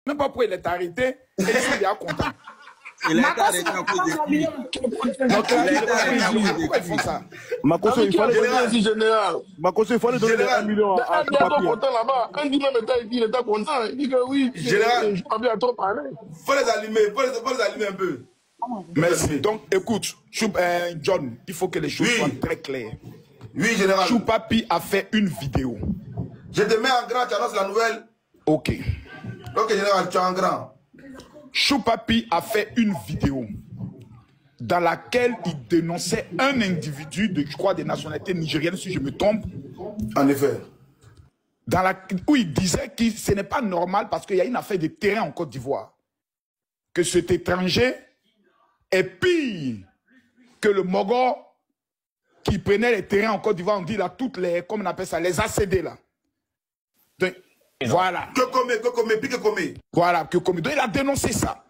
Même pas pourquoi il est arrêté. Et ils sont bien contents. Il a été arrêté à cause de qui? Pourquoi ils font ça? Makoso, il fallait donner général. Makoso, il fallait donner 1 million à Il est content là-bas. Quand il était content, il dit que oui, général, je pas bien trop parler. Faut les allumer, faut les allumer un peu. Merci. Donc, écoute, John, il faut que les choses soient très claires. Oui, général. Choupapi a fait une vidéo. Je te mets en grand, tu annonces la nouvelle. Ok. Ok, général, tu es en grand. Choupapi a fait une vidéo dans laquelle il dénonçait un individu de, je crois, des nationalités nigériennes, si je me trompe. En effet. Où il disait que ce n'est pas normal parce qu'il y a une affaire de terrain en Côte d'Ivoire. Que cet étranger est pire que le Mogor qui prenait les terrains en Côte d'Ivoire, on dit là, toutes les, comment on appelle ça, les ACD là. Donc, voilà. Que commet. Voilà, que commet. Donc il a dénoncé ça.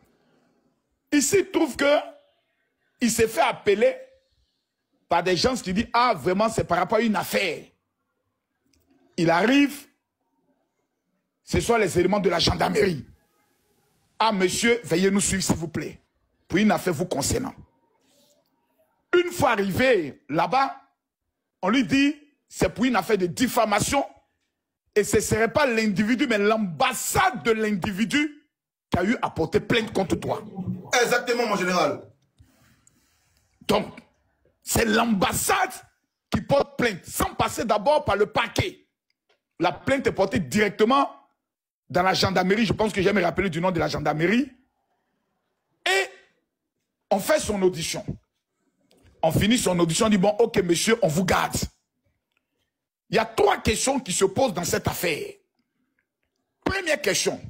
Ici, il trouve que il s'est fait appeler par des gens qui disent, ah, vraiment, c'est par rapport à une affaire. Il arrive, ce sont les éléments de la gendarmerie. Ah, monsieur, veuillez nous suivre, s'il vous plaît, pour une affaire vous concernant. Une fois arrivé là-bas, on lui dit, c'est pour une affaire de diffamation, et ce ne serait pas l'individu, mais l'ambassade de l'individu qui a eu à porter plainte contre toi. Exactement, mon général. Donc, c'est l'ambassade qui porte plainte, sans passer d'abord par le parquet. La plainte est portée directement dans la gendarmerie. Je pense que j'ai me rappelé du nom de la gendarmerie. Et on fait son audition. On finit son audition, on dit, bon, ok, monsieur, on vous garde. Il y a 3 questions qui se posent dans cette affaire. Première question.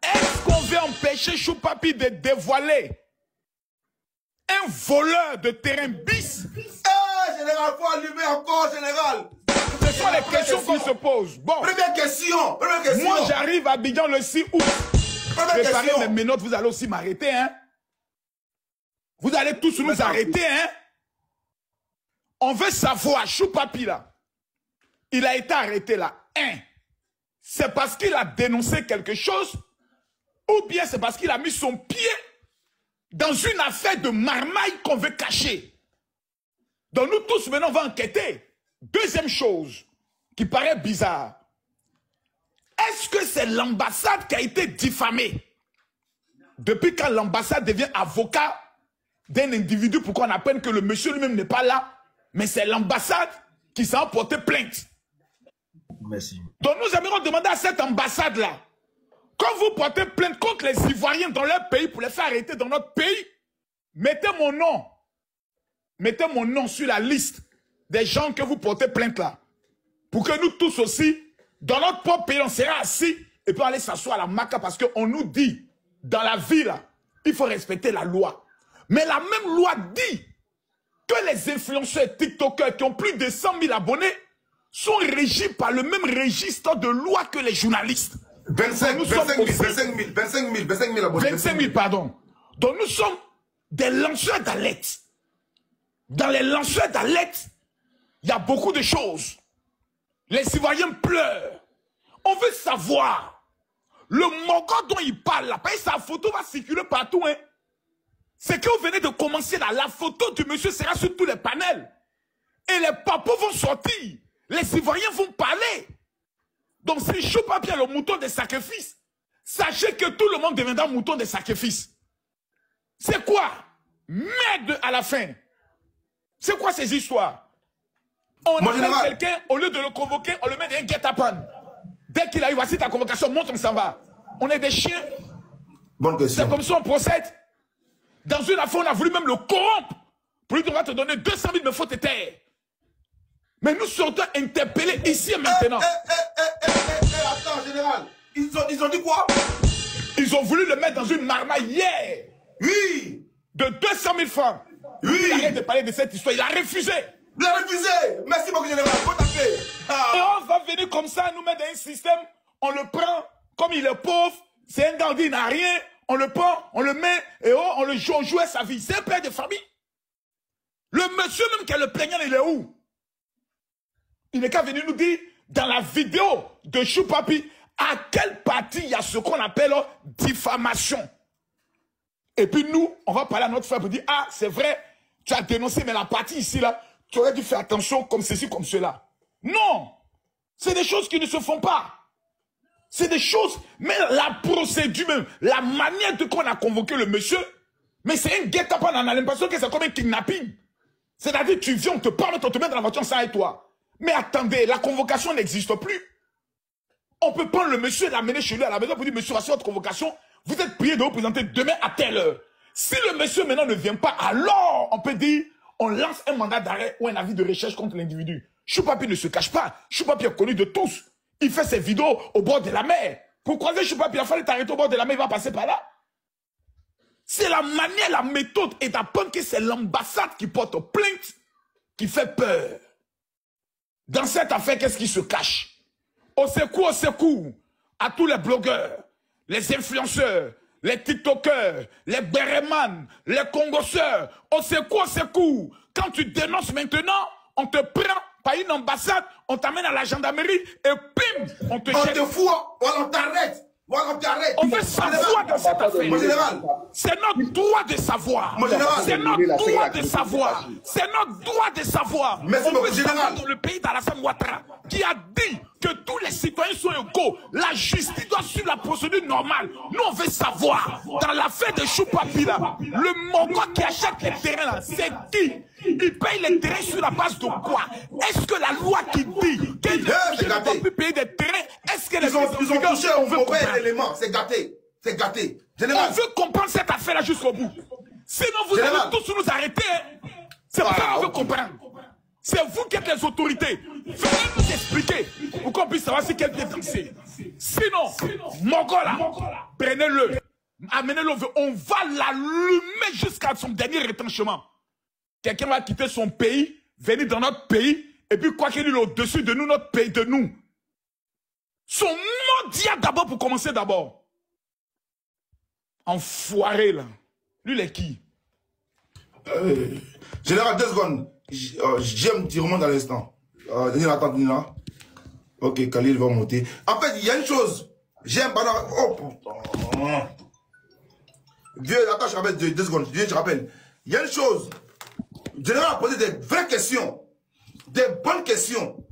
Est-ce qu'on veut empêcher Choupapi de dévoiler un voleur de terrain bis? Général, faut allumer encore, général. Ce sont les questions qu'on se pose. Bon. Première question. Moi, j'arrive à Abidjan le 6 août. Préparez mes menottes, vous allez aussi m'arrêter, hein. Vous allez tous nous arrêter, hein. On veut savoir, Choupapi, là, il a été arrêté, là. C'est parce qu'il a dénoncé quelque chose, ou bien c'est parce qu'il a mis son pied dans une affaire de marmaille qu'on veut cacher. Donc nous tous, maintenant, on va enquêter. Deuxième chose qui paraît bizarre. Est-ce que c'est l'ambassade qui a été diffamée? Depuis quand l'ambassade devient avocat d'un individu pour qu'on apprenne que le monsieur lui-même n'est pas là, mais c'est l'ambassade qui s'est porté plainte. Merci. Donc nous aimerions demander à cette ambassade-là, quand vous portez plainte contre les Ivoiriens dans leur pays pour les faire arrêter dans notre pays, mettez mon nom sur la liste des gens que vous portez plainte là. Pour que nous tous aussi, dans notre propre pays, on sera assis et puis aller s'asseoir à la maca parce qu'on nous dit, dans la vie là, il faut respecter la loi. Mais la même loi dit que les influenceurs TikTokers qui ont plus de 100 000 abonnés sont régis par le même registre de loi que les journalistes. 25 000 abonnés. 25 000, pardon. Donc nous sommes des lanceurs d'alerte. Dans les lanceurs d'alerte, il y a beaucoup de choses. Les Ivoiriens pleurent. On veut savoir. Le Mogor dont il parle là, parce que sa photo va circuler partout, hein. C'est que vous venez de commencer là. La photo du monsieur sera sur tous les panels. Et les papos vont sortir. Les Ivoiriens vont parler. Donc si Choupapi est le mouton de sacrifice, sachez que tout le monde deviendra mouton de sacrifice. C'est quoi? Merde à la fin. C'est quoi ces histoires? On appelle quelqu'un, au lieu de le convoquer, on le met dans un guet-apens. Dès qu'il arrive, voici ta convocation, monte, on s'en va. On est des chiens. Bonne question. C'est comme ça on procède. Dans une affaire, on a voulu même le corrompre. Pour lui dire, on va te donner 200 000, mais faut te taire. Mais nous sommes interpellés ici et maintenant. Attends, général. Ils ont dit quoi? Ils ont voulu le mettre dans une marmaille hier. Oui. De 200 000 francs. Oui. Il arrête de parler de cette histoire. Il a refusé. Il a refusé. Merci beaucoup, général. Faut taper. Et on va venir comme ça, nous mettre dans un système. On le prend, comme il est pauvre. C'est un gars, il n'a rien. On le prend, on le met, et on le joue, on joue à sa vie. C'est un père de famille. Le monsieur même qui est le plaignant, il est où? Il n'est qu'à venir nous dire, dans la vidéo de Choupapi, À quelle partie il y a ce qu'on appelle diffamation? Et puis nous, on va parler à notre frère pour dire, ah, c'est vrai, tu as dénoncé, mais la partie ici, là, tu aurais dû faire attention comme ceci, comme cela. Non! C'est des choses qui ne se font pas. C'est des choses, mais la procédure même, la manière de qu'on a convoqué le monsieur, mais c'est un guet-apens, on a l'impression que c'est comme un kidnapping. C'est-à-dire, tu viens, on te parle, on te met dans la voiture, ça et toi. Mais attendez, la convocation n'existe plus. On peut prendre le monsieur et l'amener chez lui à la maison pour dire, monsieur, voici votre convocation, vous êtes prié de vous présenter demain à telle heure. Si le monsieur maintenant ne vient pas, alors on peut dire, on lance un mandat d'arrêt ou un avis de recherche contre l'individu. Choupapi ne se cache pas. Choupapi est connu de tous. Il fait ses vidéos au bord de la mer. Pour croiser Choupapi, il a fallu t'arrêter au bord de la mer, il va passer par là. C'est la manière, la méthode, et d'apprendre que c'est l'ambassade qui porte plainte qui fait peur. Dans cette affaire, qu'est-ce qui se cache? Au secours à tous les blogueurs, les influenceurs, les tiktokers, les bérémans, les congosseurs. Au secours. Quand tu dénonces maintenant, on te prend par une ambassade, on t'amène à la gendarmerie et pim, on te jette. On te fout, on t'arrête. On veut savoir dans cette affaire. Mon général. C'est notre droit de savoir. C'est notre droit de savoir. C'est notre droit de savoir. Merci on veut général. savoir dans le pays d'Alassane Ouattara qui a dit que tous les citoyens sont égaux. La justice doit suivre la procédure normale. Nous, on veut savoir, dans l'affaire de Choupapi, là, le Mongo qui achète les terrains, là, c'est qui? Il paye les terrains sur la base de quoi? Est-ce que la loi qui dit qu'il ne doit plus payer des terrains, est-ce que les Ils ont touché au mauvais élément. C'est gâté. C'est gâté. On veut comprendre cette affaire-là jusqu'au bout. Sinon, vous allez tous nous arrêter. C'est pas ça qu'on veut comprendre. C'est vous qui êtes les autorités. Venez nous expliquer pour qu'on puisse savoir si quelqu'un est dansé. Sinon, Mongola, prenez-le, amenez-le, on va l'allumer jusqu'à son dernier retranchement. Quelqu'un va quitter son pays, venir dans notre pays, et puis quoi qu'il y ait au-dessus de nous, notre pays de nous. Son mondial d'abord pour commencer d'abord. Enfoiré là. Lui, il est qui? Général, 2 secondes. J'aime tu remontes à l'instant. Daniel, attends, là. Ok, Khalil va monter. En fait, il y a une chose. J'aime pendant. Oh putain. Vieux, attends, je rappelle 2 secondes. Vieux, je rappelle. Il y a une chose. Général a posé des vraies questions. Des bonnes questions.